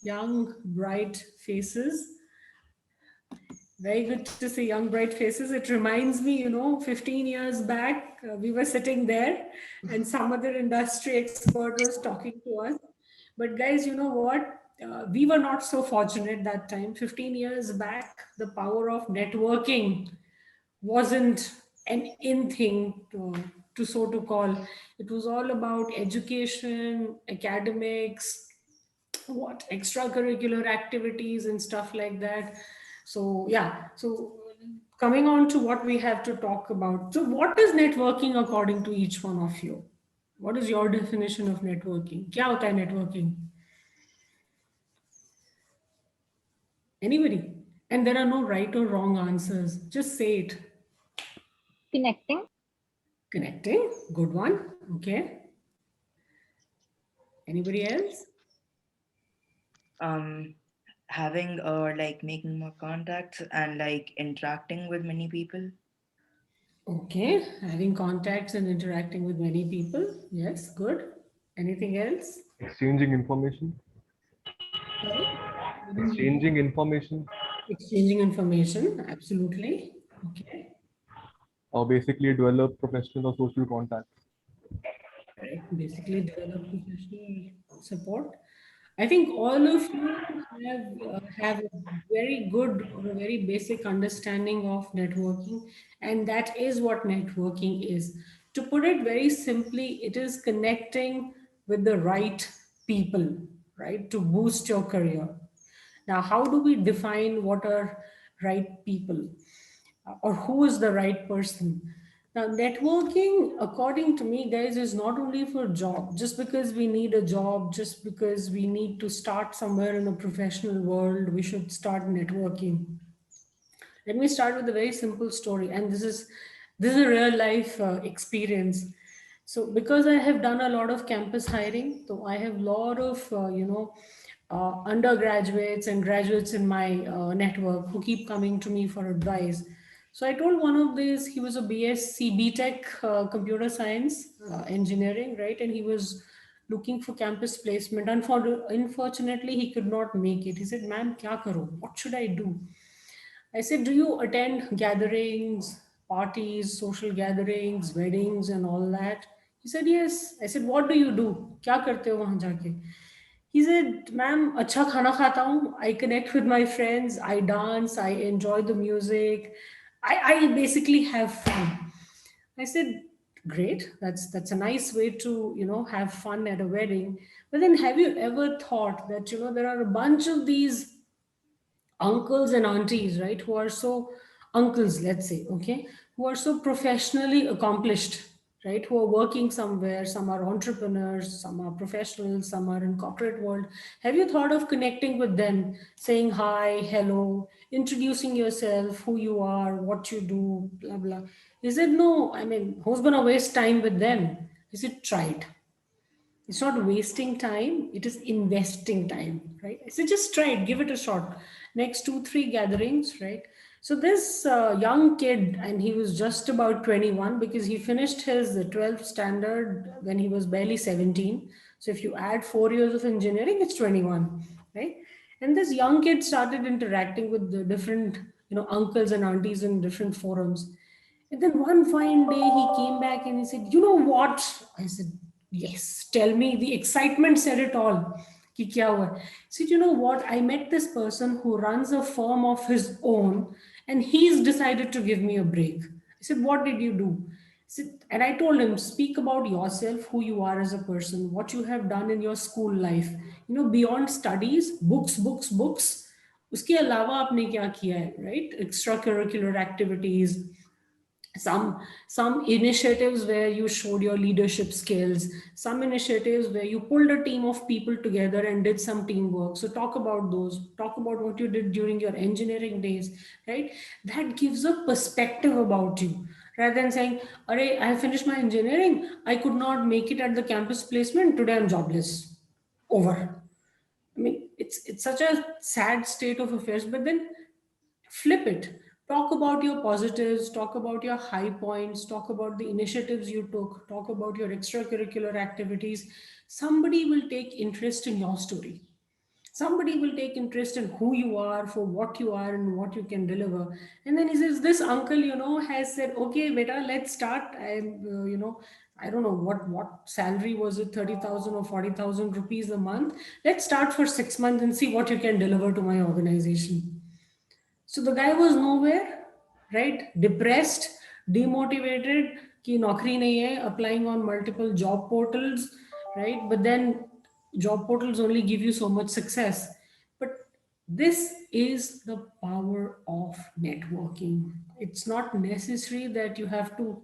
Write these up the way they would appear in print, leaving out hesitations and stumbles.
young, bright faces. Very good to see young, bright faces. It reminds me, 15 years back, we were sitting there and some other industry expert was talking to us. But guys, you know what? We were not so fortunate that time. 15 years back, the power of networking wasn't an in thing to so to call. It was all about education, academics, what extracurricular activities and stuff like that. So yeah, so coming on to what we have to talk about. So what is networking according to each one of you? What is your definition of networking? Kya hota hai networking? Anybody? And there are no right or wrong answers. Just say it. Connecting. Connecting. Good one. Okay. Anybody else? um Having or like making more contacts and like interacting with many people. Okay. Having contacts and interacting with many people. Yes, good. Anything else? Exchanging information. Sorry? I didn't get you. Exchanging information. Exchanging information, absolutely. Okay, Or basically develop professional or social contacts. correct. Basically, develop professional support. I think all of you have a very good or a very basic understanding of networking, and that is what networking is. To put it very simply, it is connecting with the right people, right, to boost your career. Now, how do we define what are right people? Or who is the right person? Now, networking, according to me, guys, is not only for job. Just because we need a job, just because we need to start somewhere in a professional world, we should start networking. Let me start with a very simple story, and this is a real life experience. So, because I have done a lot of campus hiring, so I have a lot of undergraduates and graduates in my network who keep coming to me for advice. So I told one of these, he was a BSc BTech computer science engineering, right? And he was looking for campus placement. Unfortunately, he could not make it. He said, "Ma'am, kya karo? What should I do?" I said, "Do you attend gatherings, parties, social gatherings, weddings, and all that?" He said, "Yes." I said, "What do you do? क्या करते हो वहाँ जाके?" He said, "Ma'am, अच्छा खाना खाता हूँ. I connect with my friends. I dance. I enjoy the music. I basically have fun." I said, "Great. That's a nice way to have fun at a wedding. But then, have you ever thought that there are a bunch of these uncles and aunties, right, who are so uncles, let's say, okay, who are so professionally accomplished, right, who are working somewhere, some are entrepreneurs, some are professionals, some are in corporate world. Have you thought of connecting with them, saying hi, hello, introducing yourself, who you are, what you do, blah blah?" He said, "No, I mean, who's gonna waste time with them?" I said, "Try it. It's not wasting time, it is investing time, right?" I said, "Just try it, give it a shot. Next 2 3 gatherings," right? So this young kid, and he was just about 21 because he finished his 12th standard when he was barely 17. So if you add 4 years of engineering, it's 21, right? And this young kid started interacting with the different uncles and aunties in different forums. And then one fine day he came back and he said, "You know what?" I said, "Yes, tell me." The excitement said it all. "Ki kya hua?" He said, "You know what? I met this person who runs a firm of his own and he's decided to give me a break." I said, "What did you do?" And I told him, "Speak about yourself, who you are as a person, what you have done in your school life, beyond studies, books, books, books. उसके अलावा आपने क्या किया है, right? Extracurricular activities, some initiatives where you showed your leadership skills, some initiatives where you pulled a team of people together and did some teamwork. So talk about those, talk about what you did during your engineering days," right? That gives a perspective about you, rather than saying, "Arey, I have finished my engineering, I could not make it at the campus placement, today I'm jobless." Over. I mean, it's such a sad state of affairs. But then flip it. Talk about your positives, talk about your high points, talk about the initiatives you took, talk about your extracurricular activities. Somebody will take interest in your story. Somebody will take interest in who you are, for what you are, and what you can deliver. And then he says, this uncle, has said, okay, beta, let's start. I don't know what salary was it, 30,000 or 40,000 rupees a month. Let's start for 6 months and see what you can deliver to my organization. So the guy was nowhere, right? Depressed, demotivated, कि नौकरी नहीं है, applying on multiple job portals, right? But then job portals only give you so much success. But this is the power of networking. It's not necessary that you have to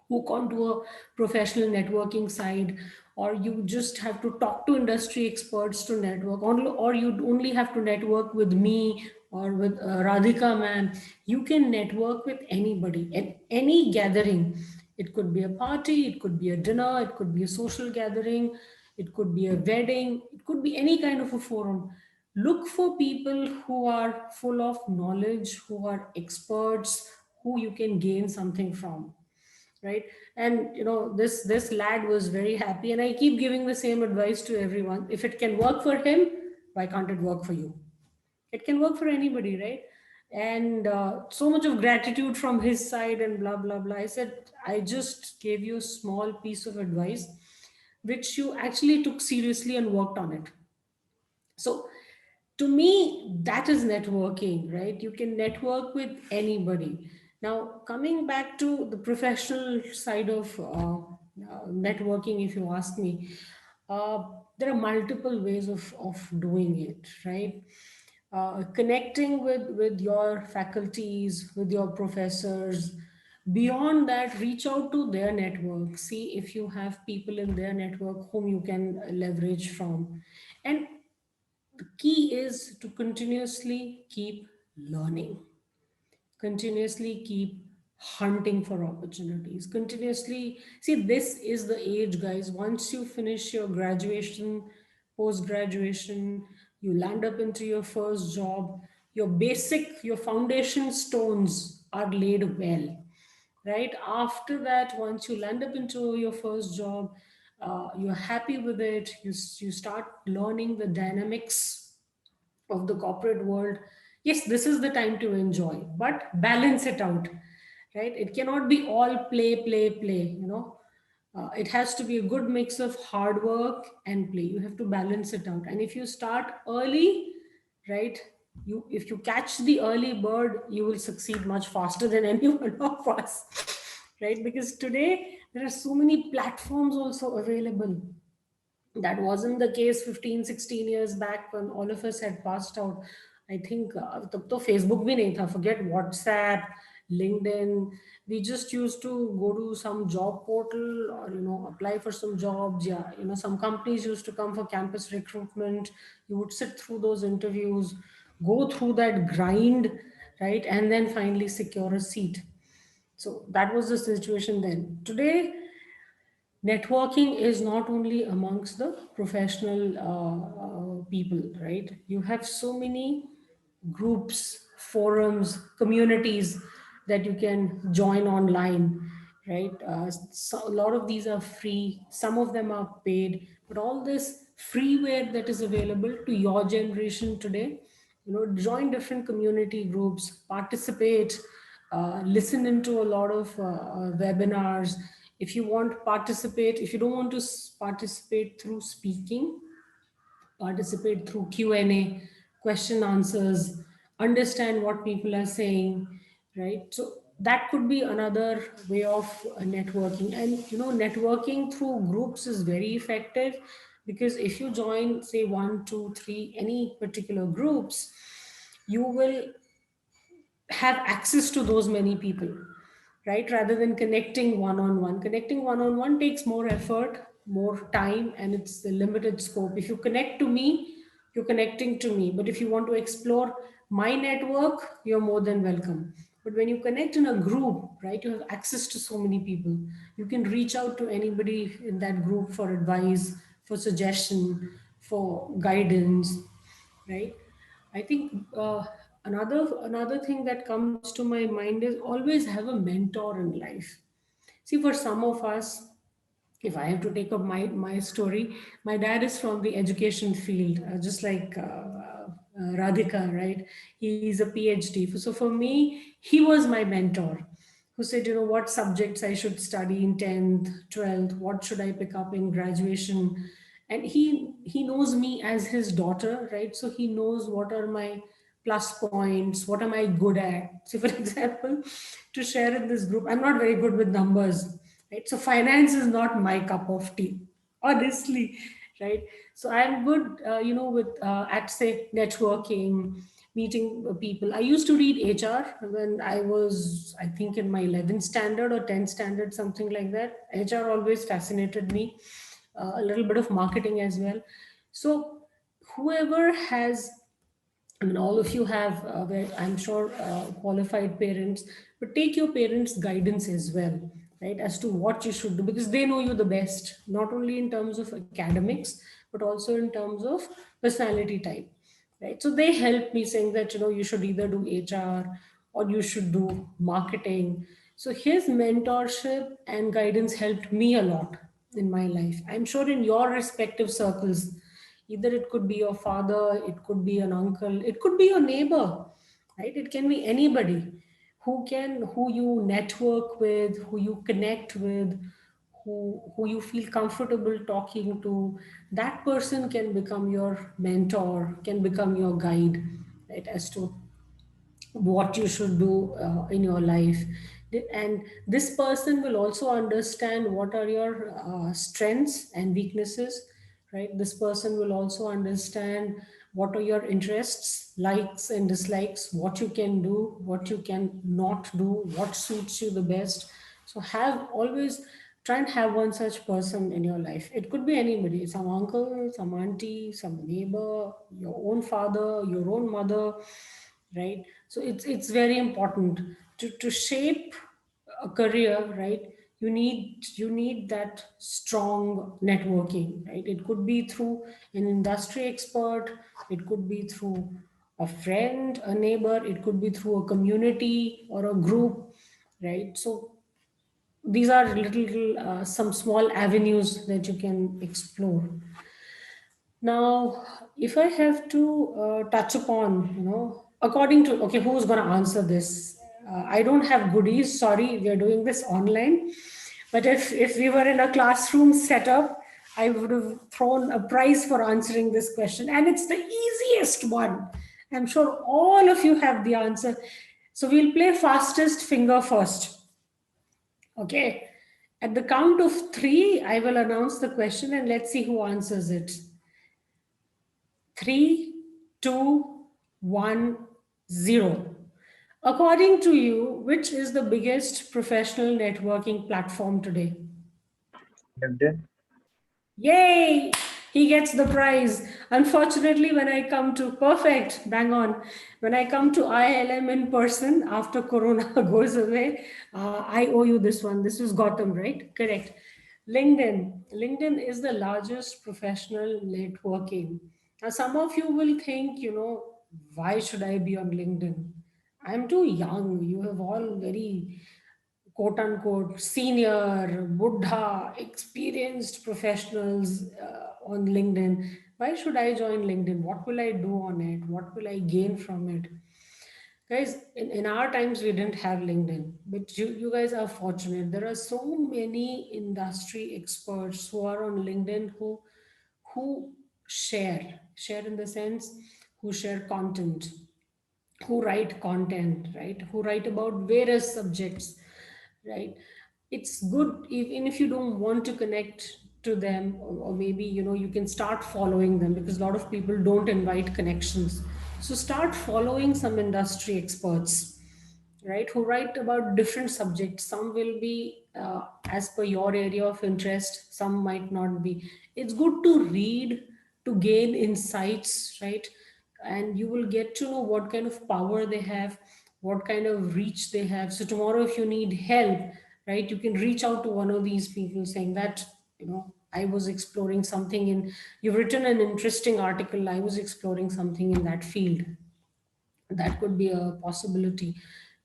hook onto a professional networking side, or you just have to talk to industry experts to network, or you only have to network with me or with Radhika ma'am. You can network with anybody at any gathering. It could be a party, it could be a dinner, it could be a social gathering, it could be a wedding, it could be any kind of a forum. Look for people who are full of knowledge, who are experts, who you can gain something from, right? And this lad was very happy, and I keep giving the same advice to everyone. If it can work for him, why can't it work for you? It can work for anybody, right? And so much of gratitude from his side, and blah blah blah. I said, I just gave you a small piece of advice which you actually took seriously and worked on it. So to me, that is networking, right? You can network with anybody. Now, coming back to the professional side of networking, if you ask me, uh, there are multiple ways of doing it, right? Connecting with your faculties, with your professors. Beyond that, reach out to their network. See if you have people in their network whom you can leverage from. And the key is to continuously keep learning, continuously keep hunting for opportunities, continuously see. This is the age, guys. Once you finish your graduation, post graduation, you land up into your first job, your foundation stones are laid well, right? After that, once you land up into your first job, you're happy with it, you start learning the dynamics of the corporate world. Yes, this is the time to enjoy, but balance it out, right? It cannot be all play play play, it has to be a good mix of hard work and play. You have to balance it out. And if you start early, right, you if you catch the early bird, you will succeed much faster than any one of us, right? Because today there are so many platforms also available. That wasn't the case 15, 16 years back when all of us had passed out. I think तब तो Facebook भी नहीं था. Forget WhatsApp, LinkedIn. We just used to go to some job portal, or apply for some jobs. Yeah, some companies used to come for campus recruitment. You would sit through those interviews, go through that grind, right, and then finally secure a seat. So that was the situation then. Today, networking is not only amongst the professional people, right? You have so many groups, forums, communities that you can join online, right? So a lot of these are free, some of them are paid, but all this freeware that is available to your generation today, join different community groups, participate, listen into a lot of webinars. If you want participate, if you don't want to participate through speaking, participate through Q&A, question answers, understand what people are saying, right? So that could be another way of networking. And networking through groups is very effective, because if you join, say, one, two, three, any particular groups, you will have access to those many people, right? Rather than connecting one on one. Connecting one on one takes more effort, more time, and it's a limited scope. If you connect to me, you're connecting to me. But if you want to explore my network, you're more than welcome. But when you connect in a group, right, you have access to so many people. You can reach out to anybody in that group for advice, for suggestion, for guidance, right? I think another thing that comes to my mind is always have a mentor in life. See, for some of us, if I have to take up my story, my dad is from the education field, just like Radhika, right? He's a PhD. So for me, he was my mentor who said, you know, what subjects I should study in 10th, 12th, what should I pick up in graduation. And he knows me as his daughter, right? So he knows what are my plus points, what am I good at. So for example, to share in this group, I'm not very good with numbers, right? So finance is not my cup of tea, honestly, right? So I'm good, with at say networking, meeting people. I used to read HR when I was, I think, in my 11th standard or 10th standard, something like that. HR always fascinated me, a little bit of marketing as well. So whoever has, I mean, all of you have, I'm sure, qualified parents, but take your parents' guidance as well, right, as to what you should do, because they know you the best, not only in terms of academics, but also in terms of personality type, right? So they help me saying that, you know, you should either do HR or you should do marketing. So his mentorship and guidance helped me a lot in my life. I'm sure in your respective circles, either it could be your father, it could be an uncle, it could be your neighbor, right? It can be anybody who you network with, who you connect with, who you feel comfortable talking to. That person can become your mentor, can become your guide, right, as to what you should do in your life. And this person will also understand what are your strengths and weaknesses, right? This person will also understand what are your interests, likes and dislikes, what you can do, what you can not do, what suits you the best. So have always try and have one such person in your life. It could be anybody, some uncle, some auntie, some neighbor, your own father, your own mother, right? So it's very important to shape a career, right? You need that strong networking, right? It could be through an industry expert, it could be through a friend, a neighbor, it could be through a community or a group, right? So these are little some small avenues that you can explore. Now, if I have to touch upon, according to, okay, who's going to answer this? I don't have goodies. Sorry, we are doing this online. But if we were in a classroom setup, I would have thrown a prize for answering this question. And it's the easiest one. I'm sure all of you have the answer. So we'll play fastest finger first. Okay. At the count of three, I will announce the question and let's see who answers it. 3, 2, 1, 0. According to you, which is the biggest professional networking platform today? LinkedIn. Yay! He gets the prize. Unfortunately, when I come to perfect, bang on, when I come to ILM in person after Corona goes away, I owe you this one. This was Gotham, right? Correct. LinkedIn. LinkedIn is the largest professional networking. Now, some of you will think, why should I be on LinkedIn? I'm too young. You have all very quote unquote senior, Buddha, experienced professionals on LinkedIn. Why should I join LinkedIn? What will I do on it? What will I gain from it? Guys, in our times, we didn't have LinkedIn, but you guys are fortunate. There are so many industry experts who are on LinkedIn who share in the sense who share content, who write content, right? Who write about various subjects, right? It's good even if you don't want to connect to them, or maybe you can start following them, because a lot of people don't invite connections. So start following some industry experts, right, who write about different subjects. Some will be as per your area of interest, some might not be. It's good to read, to gain insights, right? And you will get to know what kind of power they have, what kind of reach they have. So tomorrow if you need help, right, you can reach out to one of these people saying that, I was exploring something in, you've written an interesting article, I was exploring something in that field. That could be a possibility.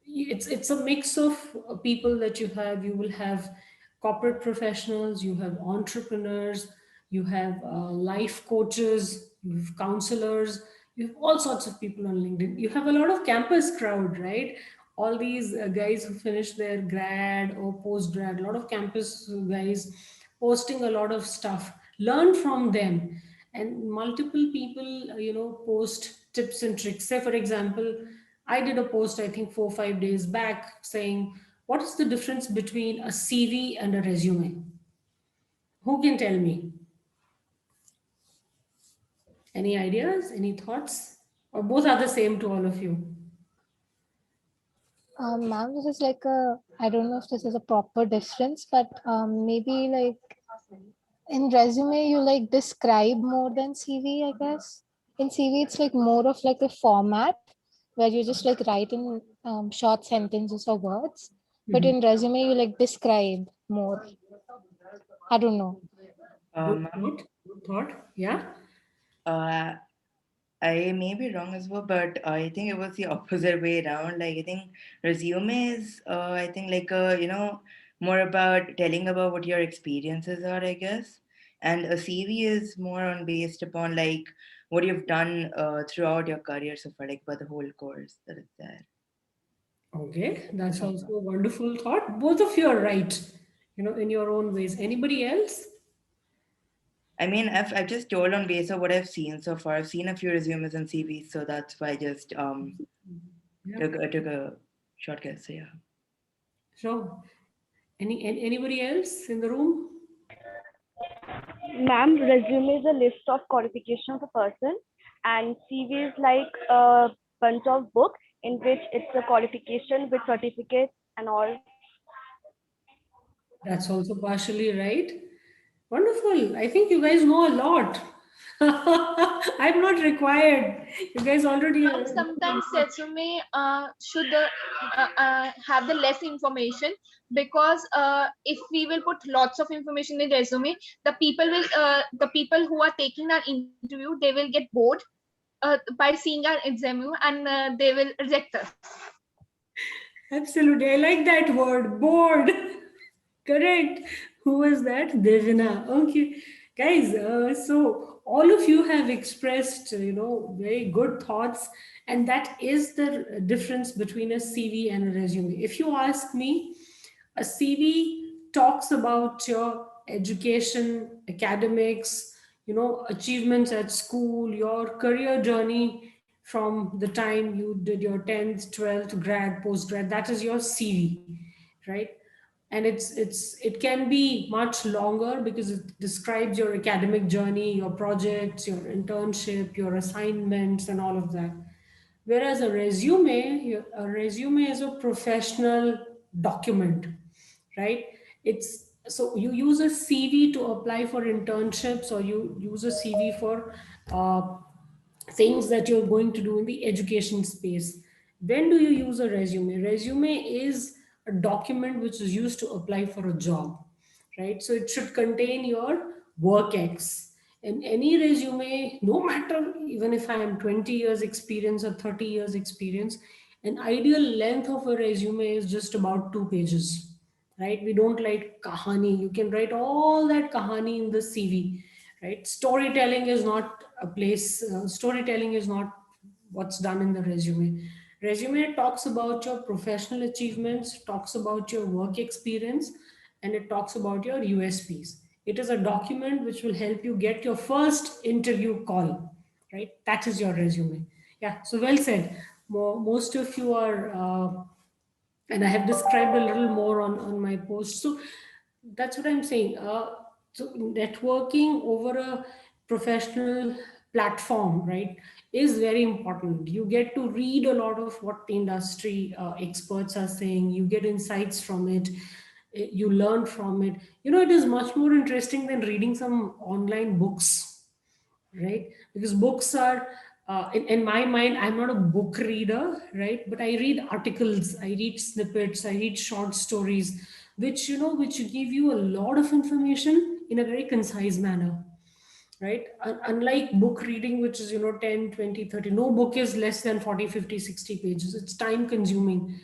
It's a mix of people that you have. You will have corporate professionals, you have entrepreneurs, you have life coaches, you have counselors, you have all sorts of people on LinkedIn. You have a lot of campus crowd, right? All these guys who finish their grad or post grad, a lot of campus guys posting a lot of stuff. Learn from them. And multiple people, post tips and tricks. Say, for example, I did a post, I think 4 or 5 days back, saying, what is the difference between a CV and a resume? Who can tell me? Any ideas? Any thoughts? Or both are the same to all of you? Ma'am, this is like I don't know if this is a proper difference, but maybe like in resume, you like describe more than CV, I guess. In CV, it's like more of like a format where you just like write in short sentences or words. But in resume, you like describe more. I don't know. Good thought. Good thought. Yeah. Uh, I may be wrong as well, but I think it was the opposite way around. Like, I think resume is, I think, like, more about telling about what your experiences are, I guess. And a CV is more on based upon, like, what you've done throughout your career so far, like, about the whole course that is there. Okay. That's also a wonderful thought. Both of you are right, in your own ways. Anybody else? I mean, I've just told on base of what I've seen so far. I've seen a few resumes and CVs, so that's why I just Yeah. took a short guess. So yeah. Sure. Anybody else in the room? Ma'am, resume is a list of qualifications of a person, and CV is like a bunch of books in which it's a qualification with certificates and all. That's also partially right. Wonderful. I think you guys know a lot. I'm not required. You guys already. Sometimes resume should have the less information, because if we will put lots of information in resume, the people who are taking our interview, they will get bored by seeing our resume, and they will reject us. Absolutely. I like that word, bored. Correct. Who was that? Devina. Okay. Guys, so all of you have expressed, very good thoughts. And that is the difference between a CV and a resume. If you ask me, a CV talks about your education, academics, achievements at school, your career journey from the time you did your 10th, 12th, grad, post grad. That is your CV, right? And it can be much longer because it describes your academic journey, your projects, your internship, your assignments, and all of that. Whereas a resume is a professional document, right? It's so you use a CV to apply for internships, or you use a CV for things that you're going to do in the education space. When do you use a resume? Resume is a document which is used to apply for a job, right? So it should contain your work ex. And any resume, no matter even if I am 20 years experience or 30 years experience, an ideal length of a resume is just about 2 pages, right? We don't like kahani. You can write all that kahani in the CV, right? Storytelling is not a place, storytelling is not what's done in the resume. Resume talks about your professional achievements, talks about your work experience, and it talks about your USPs. It is a document which will help you get your first interview call, right? That is your resume. Yeah, so well said. Most of you are and I have described a little more on my post. So that's what I'm saying. So networking over a professional platform, right, is very important. You get to read a lot of what the industry experts are saying. You get insights from it. You learn from it. It is much more interesting than reading some online books, right? Because books are in my mind, I'm not a book reader, right? But I read articles, I read snippets, I read short stories, which give you a lot of information in a very concise manner, right? Unlike book reading, which is 10, 20, 30, no book is less than 40, 50, 60 pages. It's time consuming.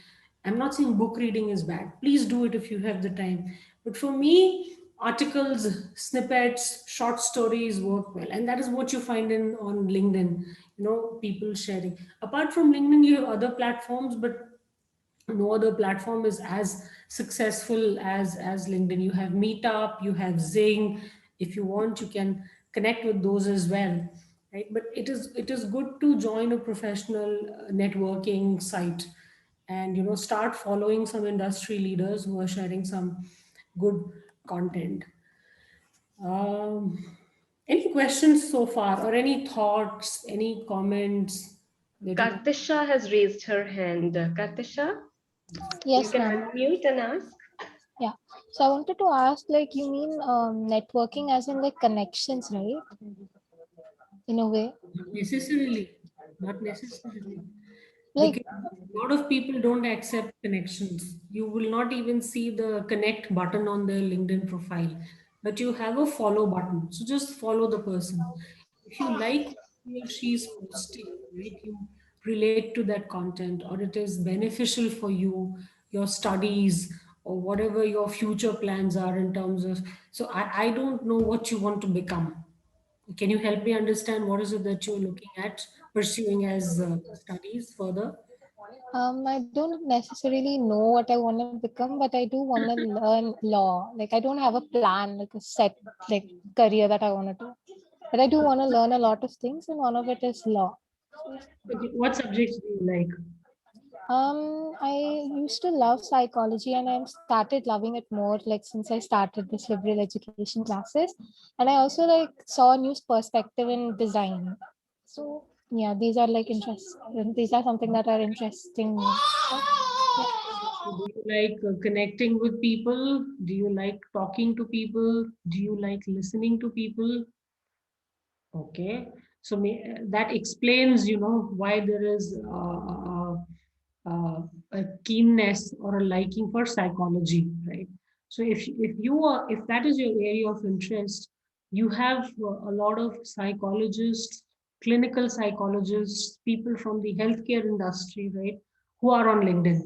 I'm not saying book reading is bad. Please do it if you have the time. But But for me, articles, snippets, short stories work well. And that is what you find in on LinkedIn, people sharing. Apart from LinkedIn, you have other platforms, but no other platform is as successful as LinkedIn. You have Meetup, you have Zing. If you want, you can connect with those as well, right? But it is good to join a professional networking site, and start following some industry leaders who are sharing some good content. Any questions so far, or any thoughts, any comments that you Kartisha has raised her hand. Kartisha, you Yes, can ma'am. unmute and ask. Yeah. So I wanted to ask, like, you mean networking as in like connections, right? In a way, necessarily, not necessarily. like, Because a lot of people don't accept connections. You will not even see the connect button on their LinkedIn profile, but you have a follow button. So just follow the person. If you like what he or she is posting, right, you relate to that content, or it is beneficial for you, your studies, or whatever your future plans are in terms of. So I don't know what you want to become. Can you help me understand what is it that you're looking at pursuing as studies further? I don't necessarily know what I want to become, but I do want to learn law. Like, I don't have a plan, like a set like career that I want to do, but I do want to learn a lot of things, and one of it is law. Okay, what subjects do you like? I used to love psychology, and I started loving it more like since I started this liberal education classes, and I also like saw a new perspective in design. So yeah, these are like interests. These are something that are interesting me. So, So do you like connecting with people? Do you like talking to people? Do you like listening to people? Okay, so that explains, why there is a keenness or a liking for psychology, right? So if that is your area of interest, you have a lot of psychologists, clinical psychologists, people from the healthcare industry, right, who are on LinkedIn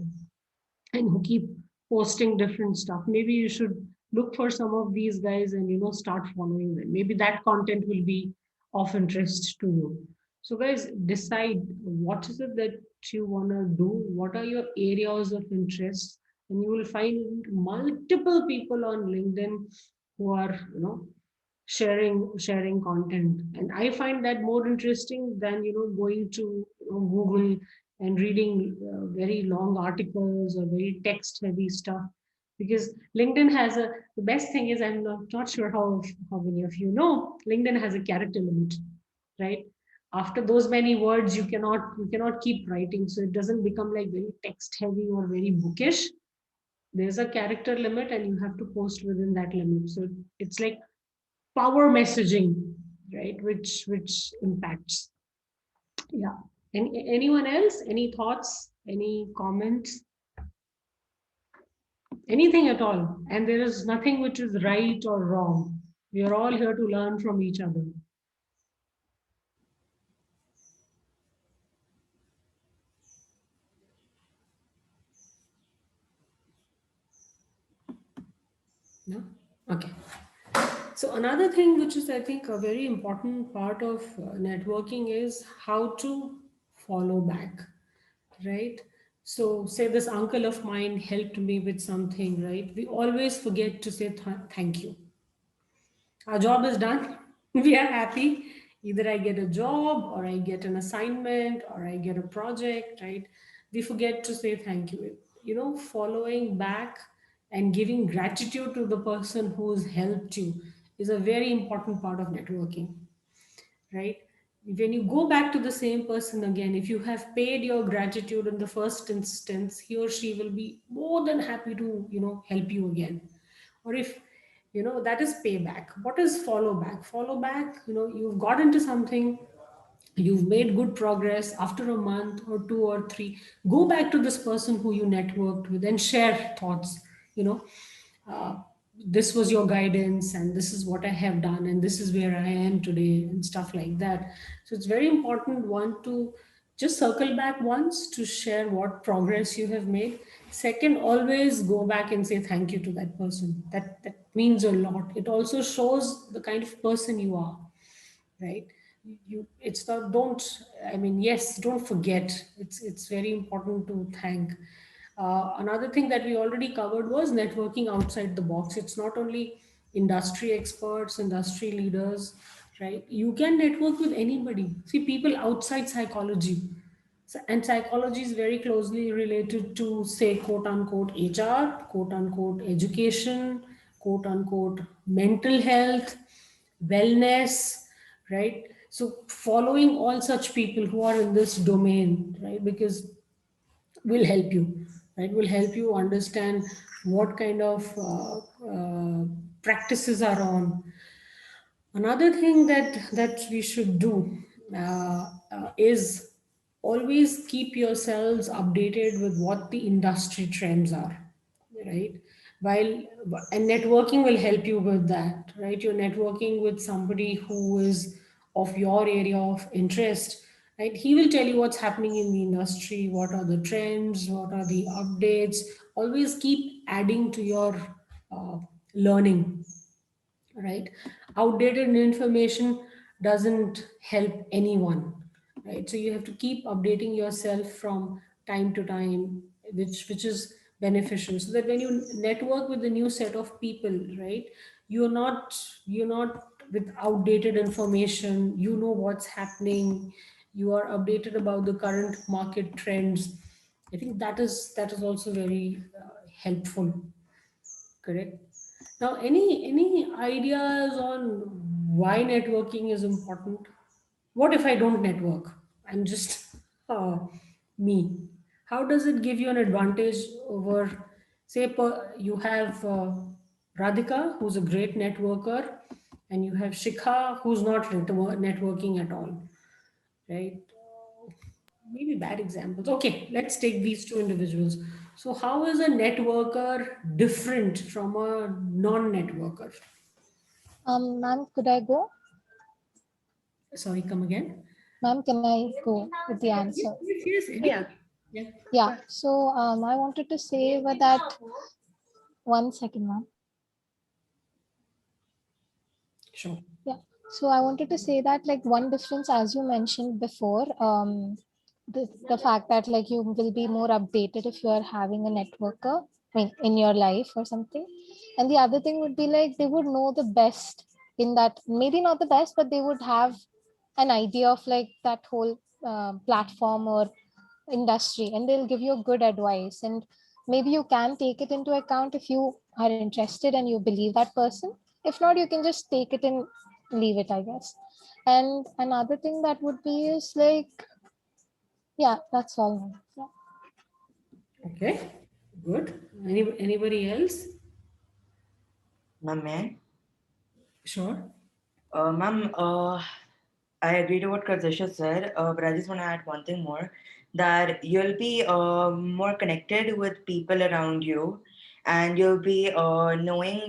and who keep posting different stuff. Maybe you should look for some of these guys and start following them. Maybe that content will be of interest to you. So guys, decide what is it that you want to do, what are your areas of interest, and you will find multiple people on LinkedIn who are sharing content. And I find that more interesting than going to Google and reading very long articles or very text heavy stuff. Because LinkedIn has the best thing is, I'm not sure how many of you know, LinkedIn has a character limit, right? After those many words, you cannot keep writing, so it doesn't become like very text heavy or very bookish. There's a character limit and you have to post within that limit. So it's like power messaging, right? Which impacts. Yeah. Anyone else? Any thoughts? Any comments? Anything at all? And there is nothing which is right or wrong. We are all here to learn from each other. No? Okay. So another thing which is, I think, a very important part of networking is how to follow back, right? So say this uncle of mine helped me with something, right? We always forget to say thank you. Our job is done. We are happy. Either I get a job or I get an assignment or I get a project, right? We forget to say thank you. Following back and giving gratitude to the person who's helped you is a very important part of networking, right? When you go back to the same person again, if you have paid your gratitude in the first instance, he or she will be more than happy to help you again. Or if that is payback. What is follow back? Follow back, you've got into something, you've made good progress. After a month or 2 or 3, go back to this person who you networked with and share thoughts. you know uh, this was your guidance and this is what I have done and this is where I am today and stuff like that. So it's very important, one, to just circle back once to share what progress you have made. Second, always go back and say thank you to that person. That means a lot. It also shows the kind of person you are, right? You it's not don't I mean, yes, don't forget. It's very important to thank. Another thing that we already covered was networking outside the box. It's not only industry experts, industry leaders, right? You can network with anybody. See, people outside psychology. And psychology is very closely related to, say, quote unquote HR, quote unquote education, quote unquote mental health, wellness, right? So following all such people who are in this domain, right? Because will help you, right? Will help you understand what kind of practices are on. Another thing that we should do is always keep yourselves updated with what the industry trends are, right? While and networking will help you with that, right? You're networking with somebody who is of your area of interest, right? He will tell you what's happening in the industry, what are the trends, what are the updates. Always keep adding to your learning, right? Outdated information doesn't help anyone, right? So you have to keep updating yourself from time to time, which is beneficial, so that when you network with a new set of people, right, you're not with outdated information. You know what's happening. You are updated about the current market trends. I think that is also very helpful. Correct. Now, any ideas on why networking is important? What if I don't network? I'm just me. How does it give you an advantage over, say, you have Radhika, who's a great networker, and you have Shikha, who's not networking at all, right? Maybe bad examples. Okay, let's take these two individuals. So, how is a networker different from a non-networker? Ma'am, could I go? Sorry, come again. Ma'am, can I go with the answer? Yes, Yeah. yeah. Yeah. So I wanted to say that 1 second, ma'am. Sure. Yeah. So I wanted to say that like one difference, as you mentioned before, the fact that like you will be more updated if you are having a networker, I mean, in your life or something. And the other thing would be like they would know the best in that, maybe not the best, but they would have an idea of like that whole platform or industry, and they'll give you good advice. And maybe you can take it into account if you are interested and you believe that person. If not, you can just take it and leave it, I guess. And another thing that would be is like, yeah, that's all. Yeah. Okay. Good. Anybody else? Ma'am, may I? Sure. Ma'am, I agree to what Karsisha said, but I just want to add one thing more, that you'll be more connected with people around you, and you'll be knowing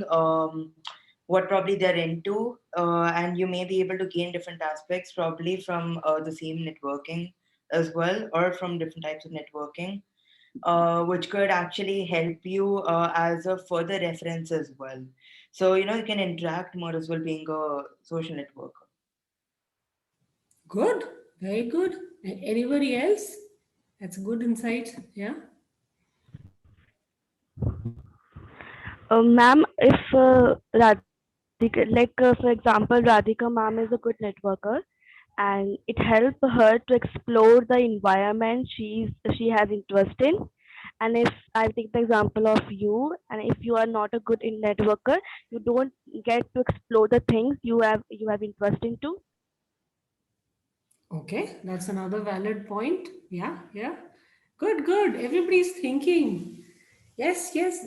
what probably they're into, and you may be able to gain different aspects probably from the same networking as well, or from different types of networking, which could actually help you as a further reference as well. So, you can interact more as well being a social networker. Good. Very good. Anybody else? That's a good insight. Yeah. Ma'am, if Radhika, like for example, Radhika ma'am is a good networker, and it helps her to explore the environment she has interest in. And if I take the example of you, and if you are not a good networker, you don't get to explore the things you have interest into. Okay. That's another valid point. Yeah. Yeah. Good. Good. Everybody's thinking. Yes. Yes.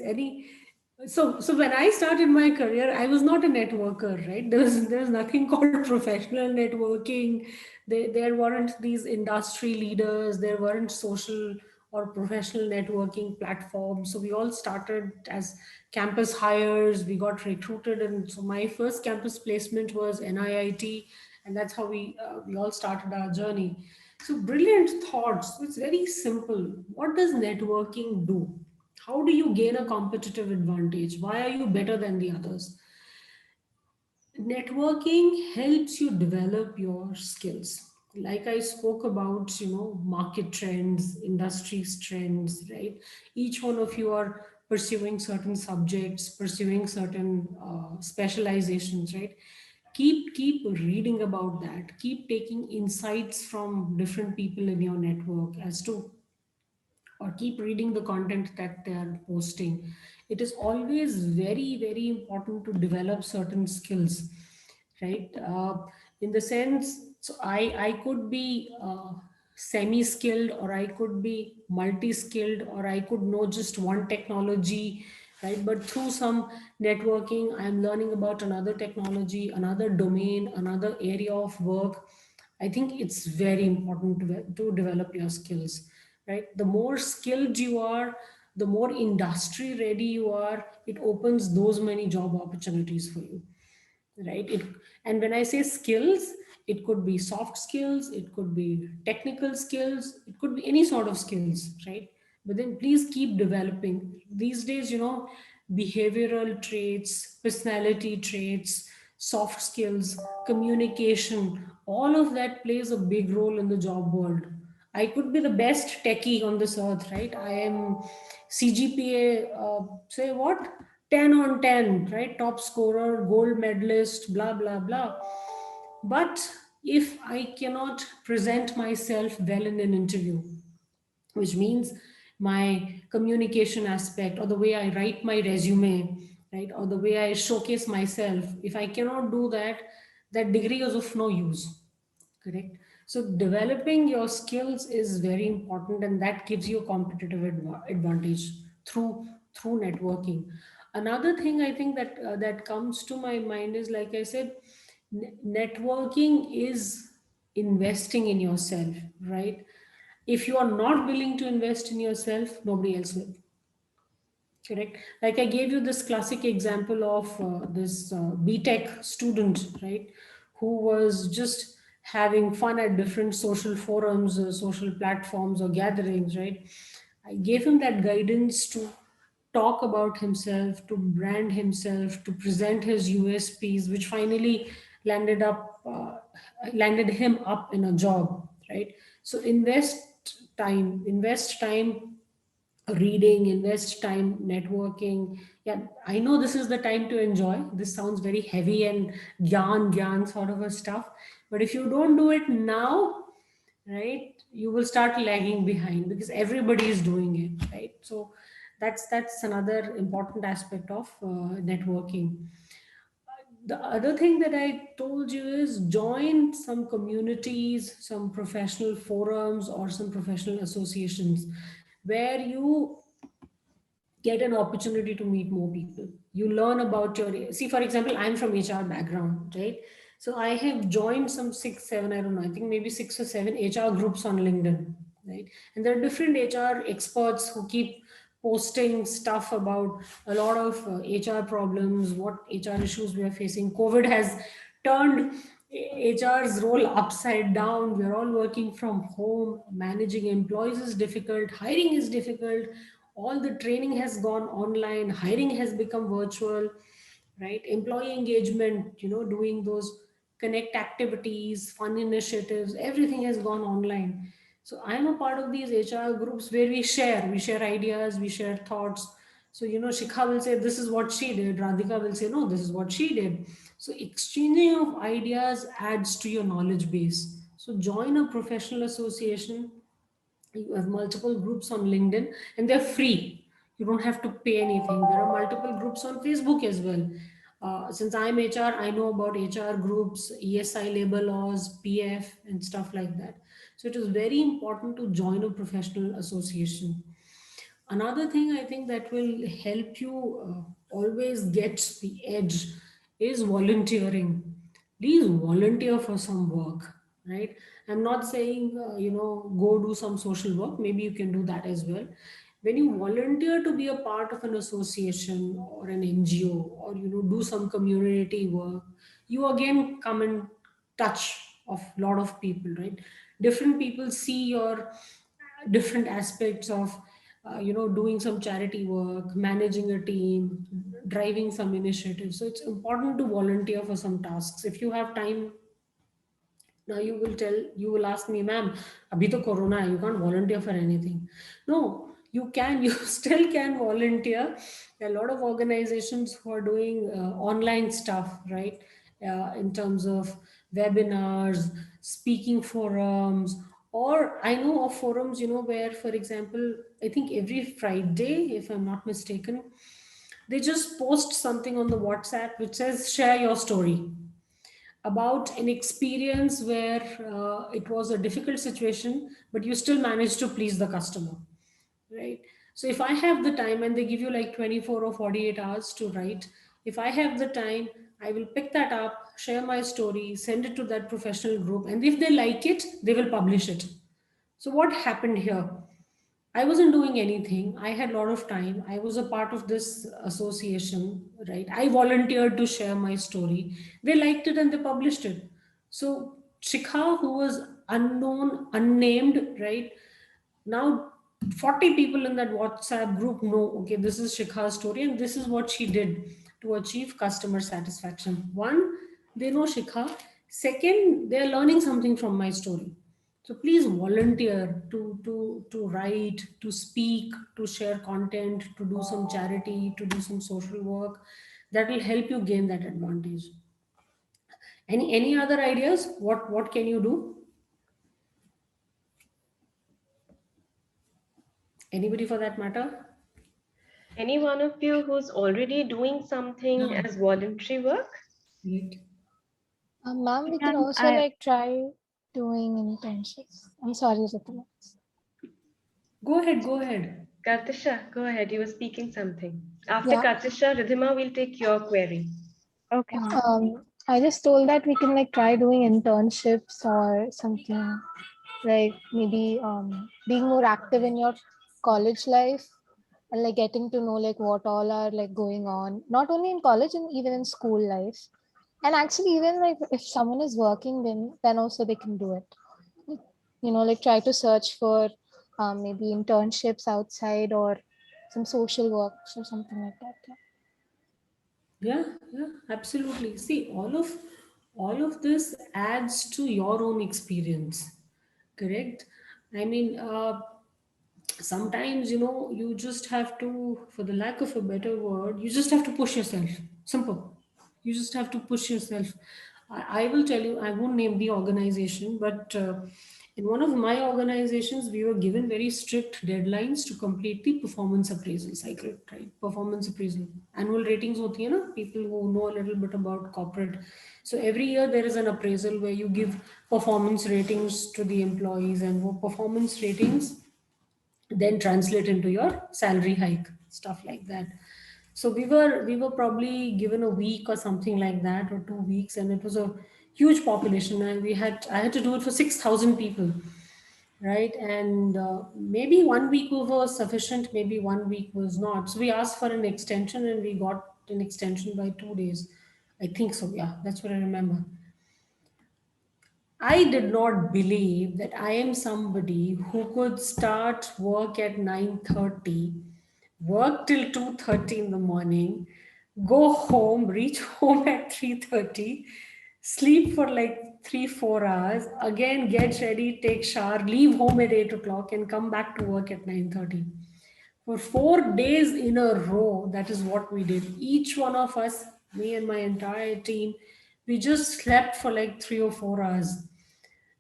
So when I started my career, I was not a networker, right? There was nothing called professional networking. There weren't these industry leaders. There weren't social or professional networking platforms. So we all started as campus hires. We got recruited, and so my first campus placement was NIIT, And that's how we all started our journey. So brilliant thoughts. It's very simple. What does networking do? How do you gain a competitive advantage? Why are you better than the others? Networking helps you develop your skills. Like I spoke about, market trends, industry trends, right? Each one of you are pursuing certain subjects, pursuing certain specializations, right? Keep reading about that. Keep taking insights from different people in your network as to, or keep reading the content that they are posting. It is always very, very important to develop certain skills, right? In the sense, so I could be semi-skilled, or I could be multi-skilled, or I could know just one technology, right? But through some networking, I'm learning about another technology, another domain, another area of work. I think it's very important to develop your skills, right? The more skilled you are, the more industry ready you are, it opens those many job opportunities for you, right? And when I say skills, it could be soft skills, it could be technical skills, it could be any sort of skills, right? But then please keep developing. These days, behavioral traits, personality traits, soft skills, communication, all of that plays a big role in the job world. I could be the best techie on this earth, right? I am CGPA, say what? 10 on 10, right? Top scorer, gold medalist, blah, blah, blah. But if I cannot present myself well in an interview, which means my communication aspect, or the way I write my resume, right? Or the way I showcase myself, if I cannot do that, that degree is of no use. Correct. So developing your skills is very important, and that gives you a competitive advantage through networking. Another thing I think that comes to my mind is, like I said, networking is investing in yourself, right? If you are not willing to invest in yourself, nobody else will. Correct. Like I gave you this classic example of this BTech student, right, who was just having fun at different social forums, social platforms, or gatherings, right? I gave him that guidance to talk about himself, to brand himself, to present his USPs, which finally landed him up in a job, right? So invest time reading, invest time networking. Yeah, I know this is the time to enjoy. This sounds very heavy and gyan sort of a stuff. But if you don't do it now, right, you will start lagging behind because everybody is doing it, right? So that's another important aspect of networking. The other thing that I told you is join some communities, some professional forums, or some professional associations where you get an opportunity to meet more people. You learn about your, see, for example, I'm from HR background, right? So I have joined some 6, 7, I don't know, I think maybe 6 or 7 HR groups on LinkedIn, right? And there are different HR experts who keep posting stuff about a lot of HR problems, what HR issues we are facing. COVID has turned HR's role upside down. We're all working from home. Managing employees is difficult. Hiring is difficult. All the training has gone online. Hiring has become virtual, right? Employee engagement, doing those connect activities, fun initiatives, everything has gone online. So I'm a part of these HR groups where we share ideas, we share thoughts. So, Shikha will say, this is what she did. Radhika will say, no, this is what she did. So exchanging of ideas adds to your knowledge base. So join a professional association. You have multiple groups on LinkedIn, and they're free. You don't have to pay anything. There are multiple groups on Facebook as well. Since I'm HR, I know about HR groups, ESI labor laws, PF, and stuff like that. So it is very important to join a professional association. Another thing I think that will help you always get the edge is volunteering. Please volunteer for some work, right? I'm not saying, go do some social work. Maybe you can do that as well. When you volunteer to be a part of an association or an NGO, or, do some community work, you again come in touch of a lot of people, right? Different people see your different aspects of doing some charity work, managing a team, driving some initiatives. So it's important to volunteer for some tasks if you have time. Now you will ask me, ma'am, abhi to corona hai, you can't volunteer for anything. No, you can, you still can volunteer. There are a lot of organizations who are doing online stuff, right? In terms of webinars, speaking forums, or I know of forums, where, for example, I think every Friday, if I'm not mistaken, they just post something on the WhatsApp which says, share your story about an experience where it was a difficult situation, but you still managed to please the customer, right? So if I have the time, and they give you like 24 or 48 hours to write, if I have the time, I will pick that up, share my story, send it to that professional group, and if they like it, they will publish it. So what happened here? I wasn't doing anything. I had a lot of time. I was a part of this association, right? I volunteered to share my story. They liked it and they published it. So Shikha, who was unknown, unnamed, right? Now 40 people in that WhatsApp group know, okay, this is Shikha's story and this is what she did to achieve customer satisfaction. One, they know Shikha. Second, they're learning something from my story. So please volunteer to write, to speak, to share content, to do some charity, to do some social work. That will help you gain that advantage. Any other ideas? What can you do? Anybody for that matter? Any one of you who's already doing something Yeah. as voluntary work? Great. Ma'am, we can also like try doing internships. I'm sorry, Ritima. Go ahead, go ahead. Kartisha, go ahead. You were speaking something. After Yeah. Kartisha, Ridhima will take your query. Okay. I just told that we can like try doing internships or something, like maybe being more active in your college life and like getting to know like what all are like going on, not only in college and even in school life. And actually even like if someone is working, then also they can do it. Like try to search for maybe internships outside or some social works or something like that. Yeah, yeah, absolutely. See, all of this adds to your own experience, correct? I mean, sometimes you just have to, for the lack of a better word, you just have to push yourself. Simple. You just have to push yourself. I will tell you, I won't name the organization, but in one of my organizations, we were given very strict deadlines to complete the performance appraisal cycle, right? Performance appraisal. Annual ratings hoti hai na, people who know a little bit about corporate. So every year there is an appraisal where you give performance ratings to the employees, and wo performance ratings then translate into your salary hike, stuff like that. So we were probably given a week or something like that, or 2 weeks, and it was a huge population, and I had to do it for 6,000 people, right? And maybe 1 week was sufficient, maybe 1 week was not. So we asked for an extension, and we got an extension by 2 days, I think so. Yeah, that's what I remember. I did not believe that I am somebody who could start work at 9:30, work till 2:30 in the morning, go home, reach home at 3:30, sleep for like 3-4 hours, again get ready, take shower, leave home at 8 o'clock, and come back to work at 9:30. For 4 days in a row, that is what we did. Each one of us, me and my entire team, we just slept for like 3 or 4 hours.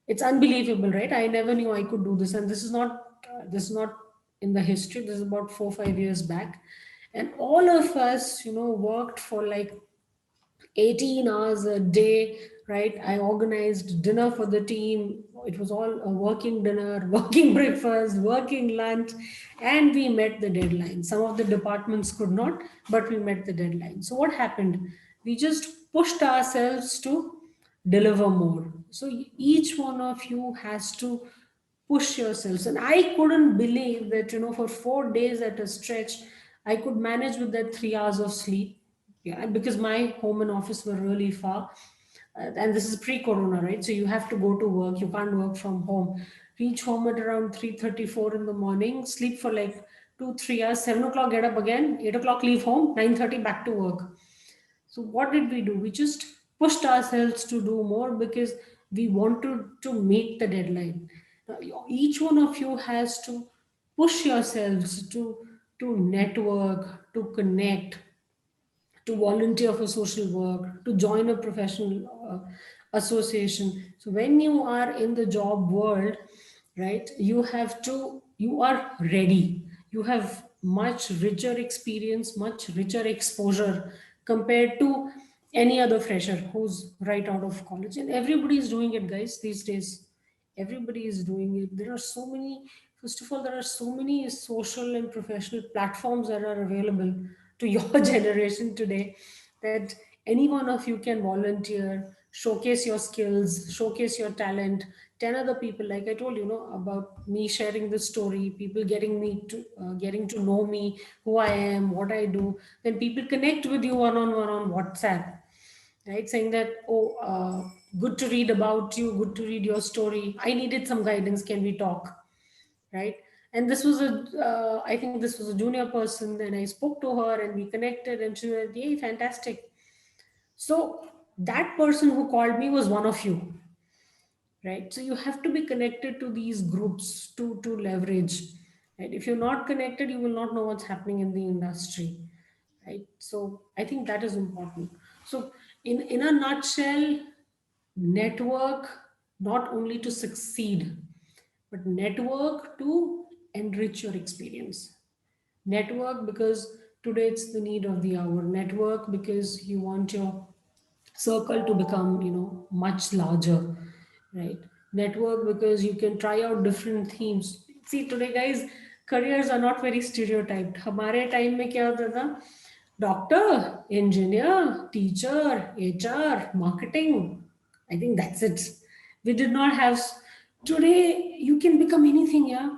It's unbelievable, right? I never knew I could do this, and this is not in the history. This is about 4-5 years back, and all of us worked for like 18 hours a day, right? I organized dinner for the team. It was all a working dinner, working breakfast, working lunch, and we met the deadline. Some of the departments could not, but we met the deadline. So what happened? We just pushed ourselves to deliver more. So each one of you has to push yourselves. And I couldn't believe that, for 4 days at a stretch, I could manage with that 3 hours of sleep. Yeah, because my home and office were really far. and this is pre-corona, right? So you have to go to work. You can't work from home. Reach home at around 3:34 in the morning. Sleep for like 2-3 hours. 7 o'clock, get up again. 8 o'clock, leave home. 9:30, back to work. So what did we do? We just pushed ourselves to do more because we wanted to meet the deadline. Now, each one of you has to push yourselves to network, to connect, to volunteer for social work, to join a professional association. So when you are in the job world, right, you are ready. You have much richer experience, much richer exposure compared to any other fresher who's right out of college. And everybody is doing it, guys, these days. Everybody is doing it. There are so many, first of all, there are so many social and professional platforms that are available to your generation today, that any one of you can volunteer, showcase your skills, showcase your talent. 10 other people, like I told you, know about me sharing this story, people getting to know me, who I am, what I do. Then people connect with you one on one on WhatsApp, right? Saying that, oh, good to read about you, good to read your story. I needed some guidance. Can we talk? Right? And this was I think this was a junior person. And I spoke to her and we connected and she said, "Yay, fantastic." So that person who called me was one of you, right? So you have to be connected to these groups to leverage. Right? If you're not connected, you will not know what's happening in the industry, right? So I think that is important. So in a nutshell, network not only to succeed, but network to enrich your experience. Network because today it's the need of the hour. Network because you want your circle to become, much larger, right? Network because you can try out different themes. See, today, guys, careers are not very stereotyped. हमारे time में क्या होता था? Doctor, engineer, teacher, HR, marketing. I think that's it. We did not have. Today, you can become anything, yeah.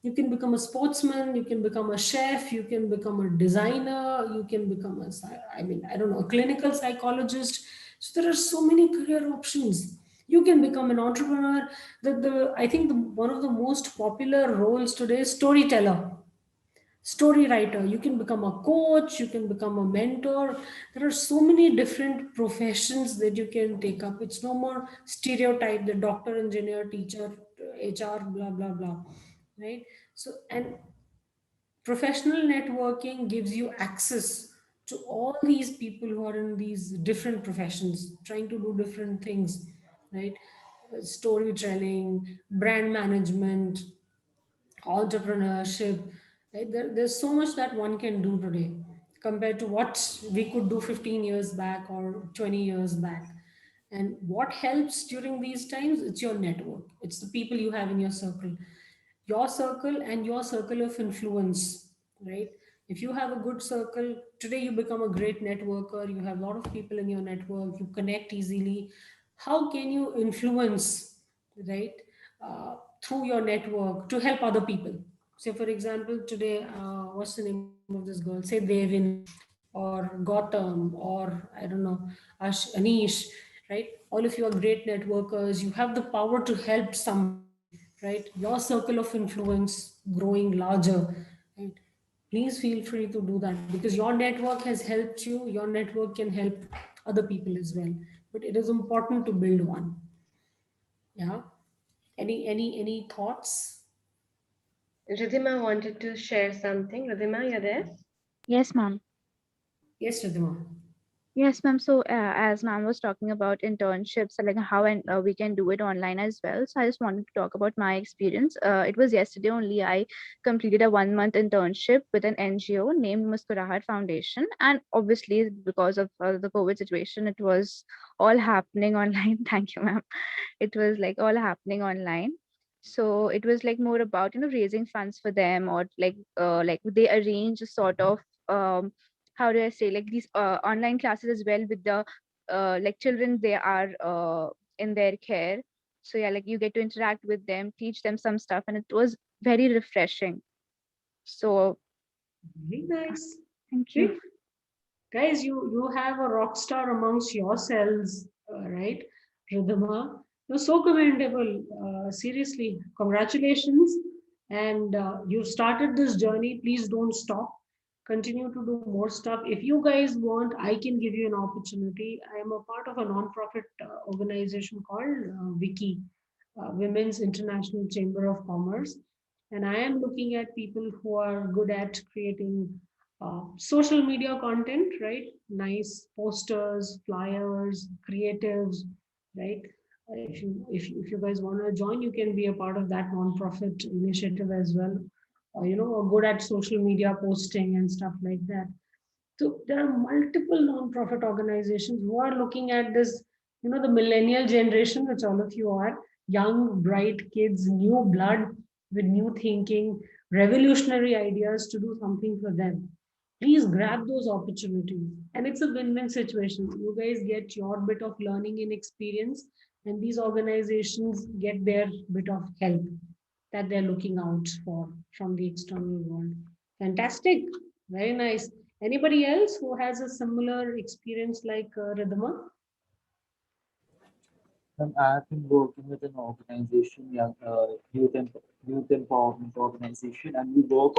You can become a sportsman, you can become a chef, you can become a designer, you can become I don't know, a clinical psychologist. So there are so many career options. You can become an entrepreneur. I think one of the most popular roles today is storyteller, story writer. You can become a coach, you can become a mentor. There are so many different professions that you can take up. It's no more stereotype, the doctor, engineer, teacher, HR, blah blah blah, right? So, and professional networking gives you access to all these people who are in these different professions trying to do different things, right? Storytelling, brand management, entrepreneurship, right? There's so much that one can do today compared to what we could do 15 years back or 20 years back. And what helps during these times? It's your network, it's the people you have in your circle and your circle of influence, right? If you have a good circle today, you become a great networker. You have a lot of people in your network, you connect easily. How can you influence, right? Through your network to help other people. Say, for example, today, what's the name of this girl? Say Devin or Gautam or I don't know, Anish, right? All of you are great networkers. You have the power to help somebody, right? Your circle of influence growing larger, right? Please feel free to do that because your network has helped you. Your network can help other people as well. But it is important to build one. Yeah. Any thoughts? Ridhima wanted to share something. Ridhima, you're there? Yes, ma'am. Yes, Ridhima. Yes, ma'am. So, as ma'am was talking about internships, like how and we can do it online as well. So, I just wanted to talk about my experience. It was yesterday only I completed a 1 month internship with an NGO named Muskurahat Foundation, and obviously because of the COVID situation, it was all happening online. Thank you, ma'am. It was like all happening online. So it was like more about raising funds for them, or like they arrange a sort of how do I say, like these online classes as well with the like children they are in their care. So yeah, like you get to interact with them, teach them some stuff, and it was very refreshing. So Very nice. thank See, you. guys, you have a rock star amongst yourselves, right? Ridhima, you're so commendable. Seriously, congratulations. And you've started this journey. Please don't stop. Continue to do more stuff. If you guys want, I can give you an opportunity. I am a part of a non-profit organization called Wiki, Women's International Chamber of Commerce. And I am looking at people who are good at creating social media content, right? Nice posters, flyers, creatives, right? If you guys want to join, you can be a part of that non-profit initiative as well. Are good at social media posting and stuff like that. So there are multiple non-profit organizations who are looking at this, the millennial generation, which all of you are, young, bright kids, new blood with new thinking, revolutionary ideas to do something for them. Please grab those opportunities. And it's a win-win situation. You guys get your bit of learning and experience, and these organizations get their bit of help that they're looking out for from the external world. Fantastic. Very nice. Anybody else who has a similar experience like Ridhima? I've been working with an organization, youth empowerment organization, and we work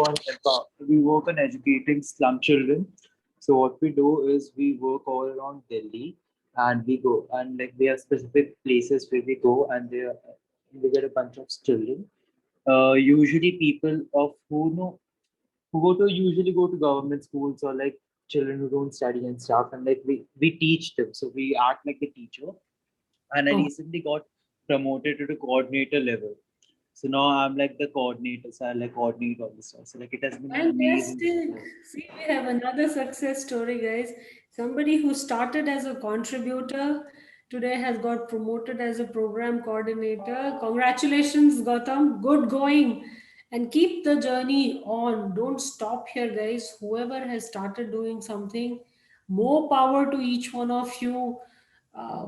on educating slum children. So what we do is we work all around Delhi, and we go and like we have specific places where we go, and we get a bunch of children. Usually people of who know who go to usually go to government schools or like children who don't study and stuff, and like we teach them. So we act like a teacher, and I Oh, recently got promoted to the coordinator level. So now I'm like the coordinator, so I like coordinate all this stuff. So like it has been an amazing fantastic. journey. See, we have another success story, guys. Somebody who started as a contributor today has got promoted as a program coordinator. Congratulations, Gautam. Good going. And keep the journey on. Don't stop here, guys. Whoever has started doing something, more power to each one of you. Uh,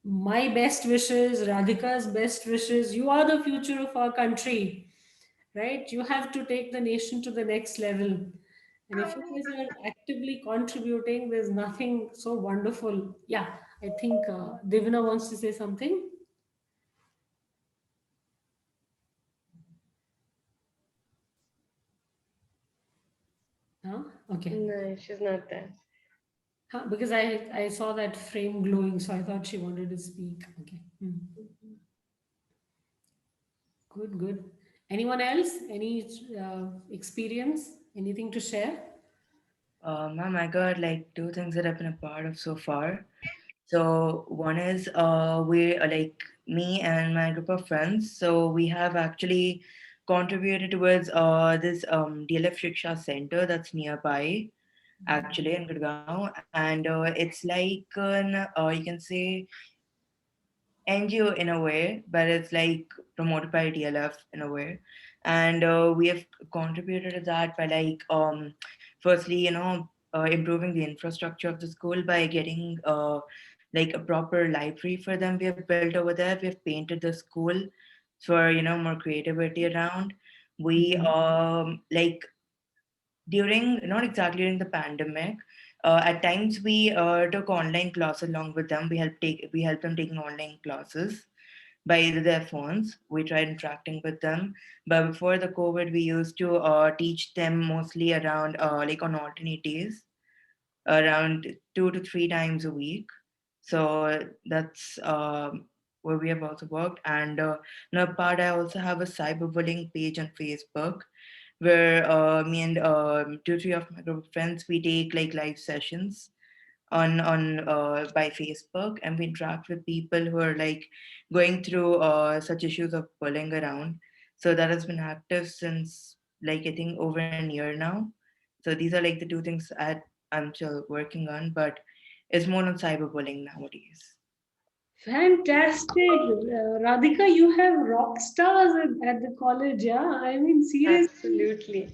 my best wishes, Radhika's best wishes. You are the future of our country, right? You have to take the nation to the next level. And if you guys are actively contributing, there's nothing so wonderful. Yeah, I think Divina wants to say something. Huh? Okay. No, she's not there. Huh? Because I saw that frame glowing, so I thought she wanted to speak. Okay. Hmm. Good, good. Anyone else? Any experience? Anything to share? Ma'am, I got like two things that I've been a part of so far. So one is we like me and my group of friends. So we have actually contributed towards this DLF Shiksha Center that's nearby, actually in Gurgaon, and it's like you can say NGO in a way, but it's like promoted by DLF in a way. And we have contributed to that by like, firstly, improving the infrastructure of the school by getting like a proper library for them. We have built over there. We have painted the school for more creativity around. We Mhm. like during not exactly during the pandemic. At times we took online classes along with them. We helped them taking online classes by their phones. We tried interacting with them. But before the COVID, we used to teach them mostly around like on alternate days, around 2 to 3 times a week. So that's where we have also worked. And another part, I also have a cyberbullying page on Facebook where me and two, three of my group of friends, we take like live sessions on by Facebook, and we interact with people who are like going through such issues of bullying around. So that has been active since like I think over a year now. So these are like the two things I'm still working on, but it's more on cyberbullying nowadays. Fantastic. Radhika, you have rock stars at the college, yeah? I mean, seriously. Absolutely.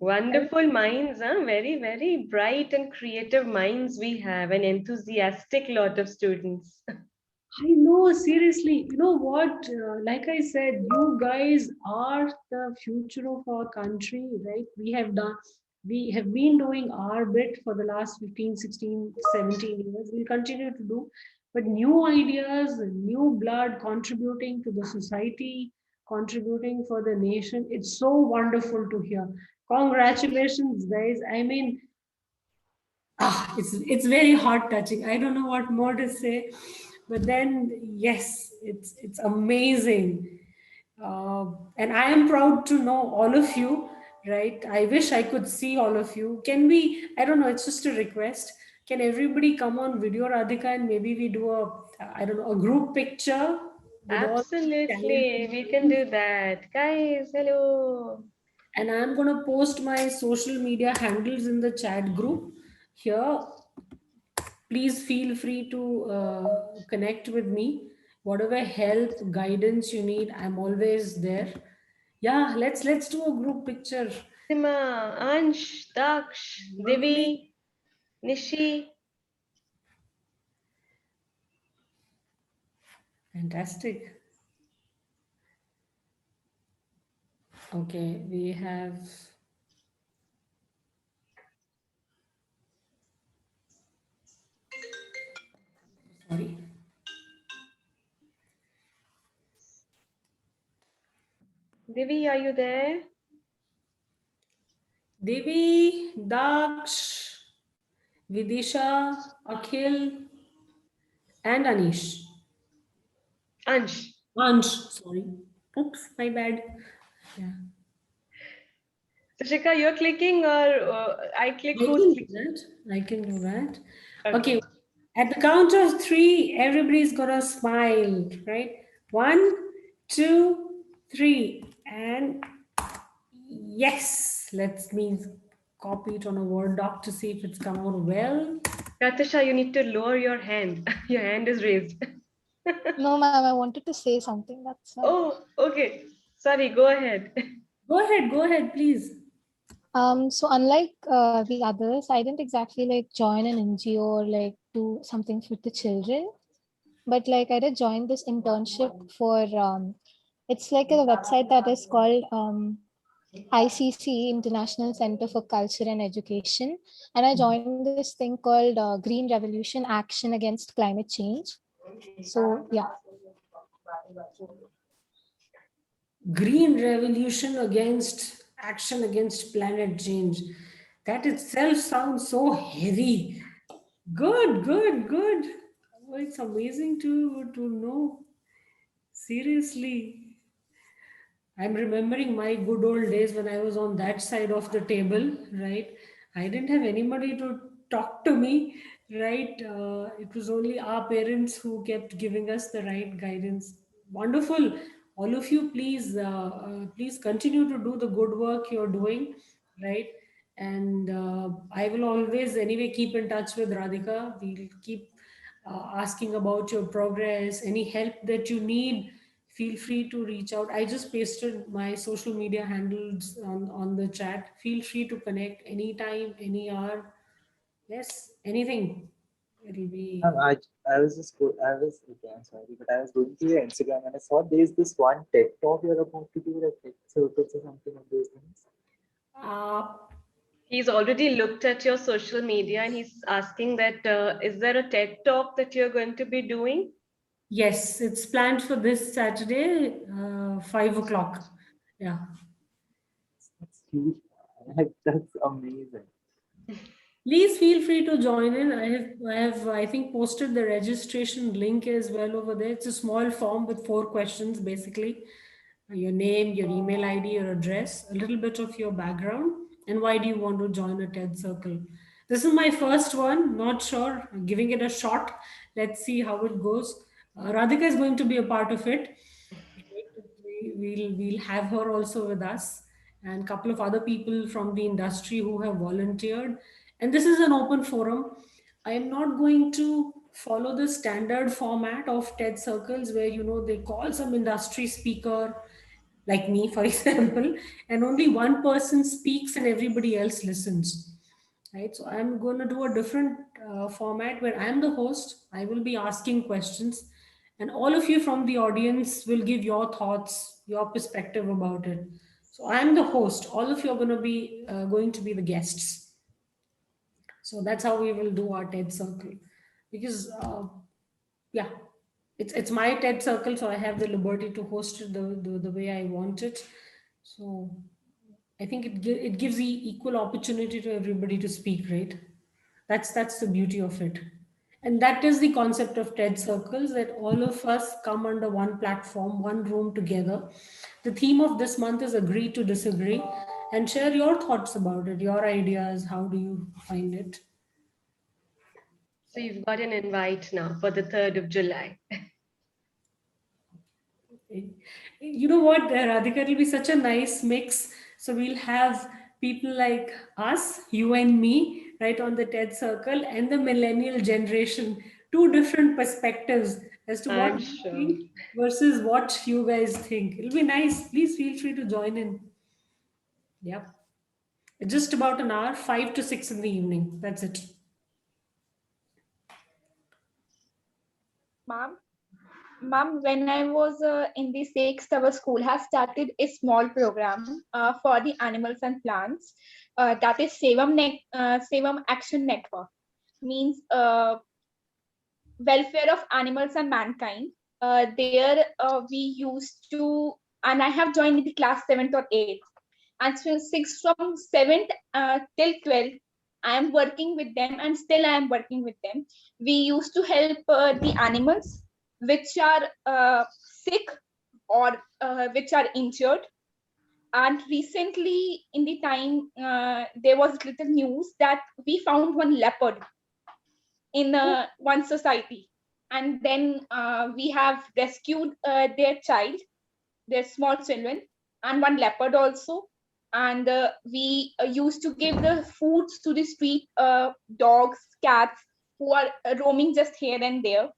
Wonderful minds, huh? Very, very bright and creative minds we have, an enthusiastic lot of students. I know, seriously. You know what? Like I said, you guys are the future of our country, right? We have been doing our bit for the last 15, 16, 17 years. We'll continue to do. but new ideas, new blood contributing to the society, contributing for the nation. It's so wonderful to hear. Congratulations, guys. I mean, it's very heart touching. I don't know what more to say, but then yes, it's amazing. And I am proud to know all of you, right? I wish I could see all of you. Can we, I don't know, it's just a request. Can everybody come on video, Radhika, and maybe we do a, I don't know, a group picture with all Absolutely, we can talented. do that. Guys, hello. And I'm going to post my social media handles in the chat group here. Please feel free to connect with me. Whatever help, guidance you need, I'm always there. Yeah, let's do a group picture. Sima, Ansh, Daksh, Lovely. Devi, Nishi. Fantastic. Okay, we have. Sorry. Devi, are you there? Devi, Daksh, Vidisha, Akhil, and Anish. Ansh. Ansh, sorry. Oops, my bad. Yeah. Sushika, you're clicking or I click I who's can do clicking? that. I can do that. Okay. Okay. At the count of three, everybody's gonna smile, right? 1, 2, 3, and yes. Let's me copy it on a Word doc to see if it's come out well. Pratisha, you need to lower your hand. Your hand is raised. No, ma'am, I wanted to say something. That's all. Oh, okay. Sorry, go ahead. Go ahead, please. So unlike the others, I didn't exactly like join an NGO or like do something for the children, but like I did join this internship for it's like a website that is called ICC, International Center for Culture and Education, and I joined this thing called Green Revolution Action Against Climate Change. So yeah. Green revolution against action against planet change. That itself sounds so heavy. Good, good, good. Oh, it's amazing to know. Seriously. I'm remembering my good old days when I was on that side of the table, right? I didn't have anybody to talk to me, right? It was only our parents who kept giving us the right guidance. Wonderful. All of you, please continue to do the good work you're doing, right? And I will always, anyway, keep in touch with Radhika. We'll keep asking about your progress, any help that you need. Feel free to reach out. I just pasted my social media handles on the chat. Feel free to connect anytime, any hour. Yes, anything. It'll be. I was just I was okay, I'm sorry, but I was going through your Instagram and I saw there's this one TED talk you're about to do, like TED circles or something of those things. He's already looked at your social media and he's asking that is there a TED talk that you're going to be doing? Yes, it's planned for this Saturday, 5 o'clock. Yeah. That's huge. Like, that's amazing. Please feel free to join in. I think, posted the registration link as well over there. It's a small form with 4 questions, basically. Your name, your email ID, your address, a little bit of your background, and why do you want to join a TED Circle. This is my first one, not sure, I'm giving it a shot. Let's see how it goes. Radhika is going to be a part of it. We'll have her also with us, and a couple of other people from the industry who have volunteered. And this is an open forum. I am not going to follow the standard format of TED Circles where, they call some industry speaker like me, for example, and only one person speaks and everybody else listens. Right. So I'm going to do a different format where I'm the host. I will be asking questions, and all of you from the audience will give your thoughts, your perspective about it. So I'm the host. All of you are going to be the guests. So that's how we will do our TED Circle, because yeah, it's my TED circle, so I have the liberty to host it the way I want it. So I think it gives the equal opportunity to everybody to speak, right? That's the beauty of it. And that is the concept of TED circles, that all of us come under one platform, one room together. The theme of this month is agree to disagree, and share your thoughts about it, your ideas. How do you find it? So you've got an invite now for the 3rd of July. You know what, Radhika, it'll be such a nice mix. So we'll have people like us, you and me, right, on the TED circle, and the millennial generation, two different perspectives as to what I'm we sure. think versus what you guys think. It'll be nice. Please feel free to join in. Yep. Just about an hour, 5 to 6 in the evening. That's it. Ma'am, when I was in the sixth, our school has started a small program for the animals and plants. That is Sevam Action Network. Means welfare of animals and mankind. There we used to, and I have joined in the class 7th or 8th. And so from 7th till 12th, I am working with them, and still I am working with them. We used to help the animals which are sick or which are injured. And recently in the time, there was little news that we found one leopard in one society. And then we have rescued their child, their small children, and one leopard also. And we used to give the foods to the street dogs, cats who are roaming just here and there.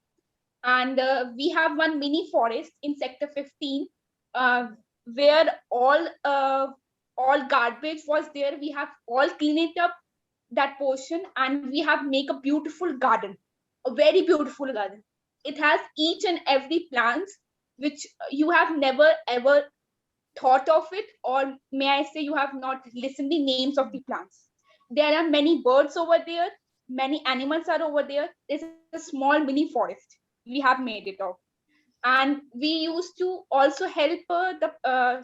And we have one mini forest in sector 15 where all garbage was there. We have all cleaned it up, that portion, and we have make a beautiful garden, a very beautiful garden. It has each and every plant which you have never ever thought of it, or may I say you have not listened the names of the plants. There are many birds over there, many animals are over there. There's a small mini forest we have made it of. And we used to also help the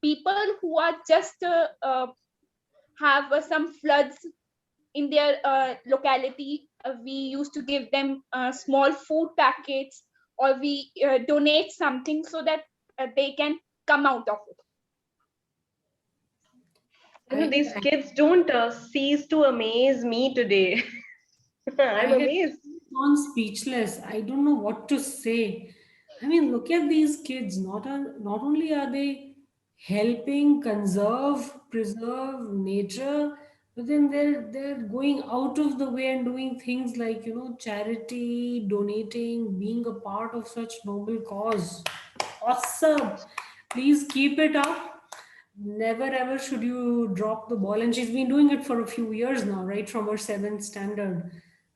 people who are just have some floods in their locality. We used to give them small food packets, or we donate something so that they can come out of it. You know, these kids don't cease to amaze me today. I'm amazed. I'm speechless. I don't know what to say. I mean, look at these kids. Not only are they helping conserve, preserve nature, but then they're going out of the way and doing things like, charity, donating, being a part of such noble cause. Awesome. Please keep it up. Never ever should you drop the ball. And she's been doing it for a few years now, right? From her 7th standard.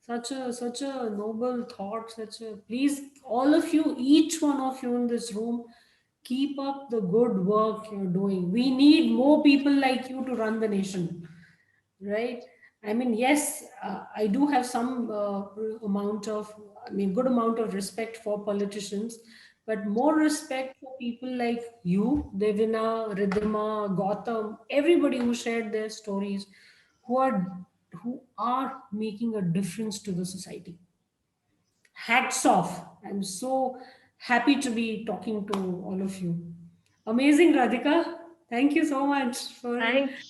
Such a noble thought. Please, all of you, each one of you in this room, keep up the good work you're doing. We need more people like you to run the nation, right? I mean, yes, I do have some good amount of respect for politicians, but more respect for people like you, Devina, Ridhima, Gautam, everybody who shared their stories, who are making a difference to the society. Hats off. I'm so happy to be talking to all of you. Amazing, Radhika. Thank you so much for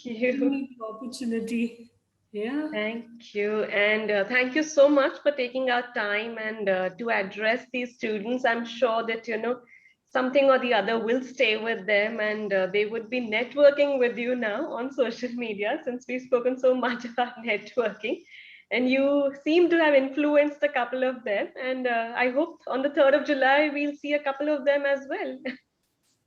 giving me the opportunity. Yeah. Thank you. And thank you so much for taking our time and to address these students. I'm sure that, something or the other will stay with them, and they would be networking with you now on social media, since we've spoken so much about networking. And you seem to have influenced a couple of them. And I hope on the 3rd of July, we'll see a couple of them as well.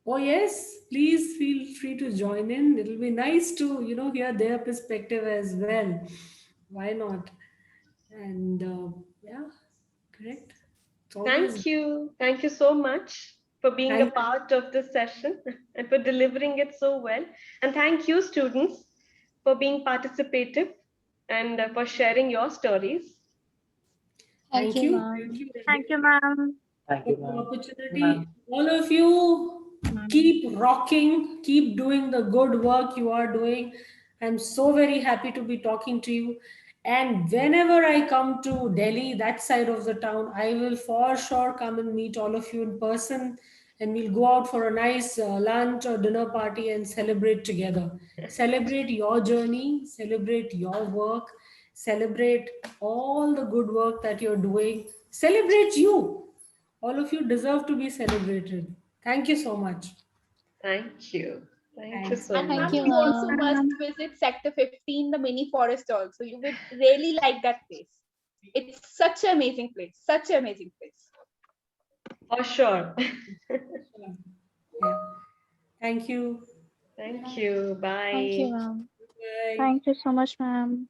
Oh, yes. Please feel free to join in. It'll be nice to, hear their perspective as well. Why not? And yeah, correct. Thank you. Thank you so much for being a part of this session and for delivering it so well. And thank you, students, for being participative and for sharing your stories. Thank you, ma'am. Thank you. Thank you, ma'am. Thank you, For the ma'am. opportunity. All of you keep rocking, keep doing the good work you are doing. I'm so very happy to be talking to you. And whenever I come to Delhi, that side of the town, I will for sure come and meet all of you in person. And we'll go out for a nice lunch or dinner party and celebrate together. Celebrate your journey, celebrate your work, celebrate all the good work that you're doing. Celebrate you. All of you deserve to be celebrated. Thank you so much. Thank you. Thank you Thanks. so And much. ma'am, Thank you, you also ma'am. must visit Sector 15, the mini forest also. You would really like that place. It's such an amazing place. Such an amazing place. For sure. Yeah. Thank you. Thank you. Bye. Thank you, ma'am. Bye. Thank you so much, ma'am.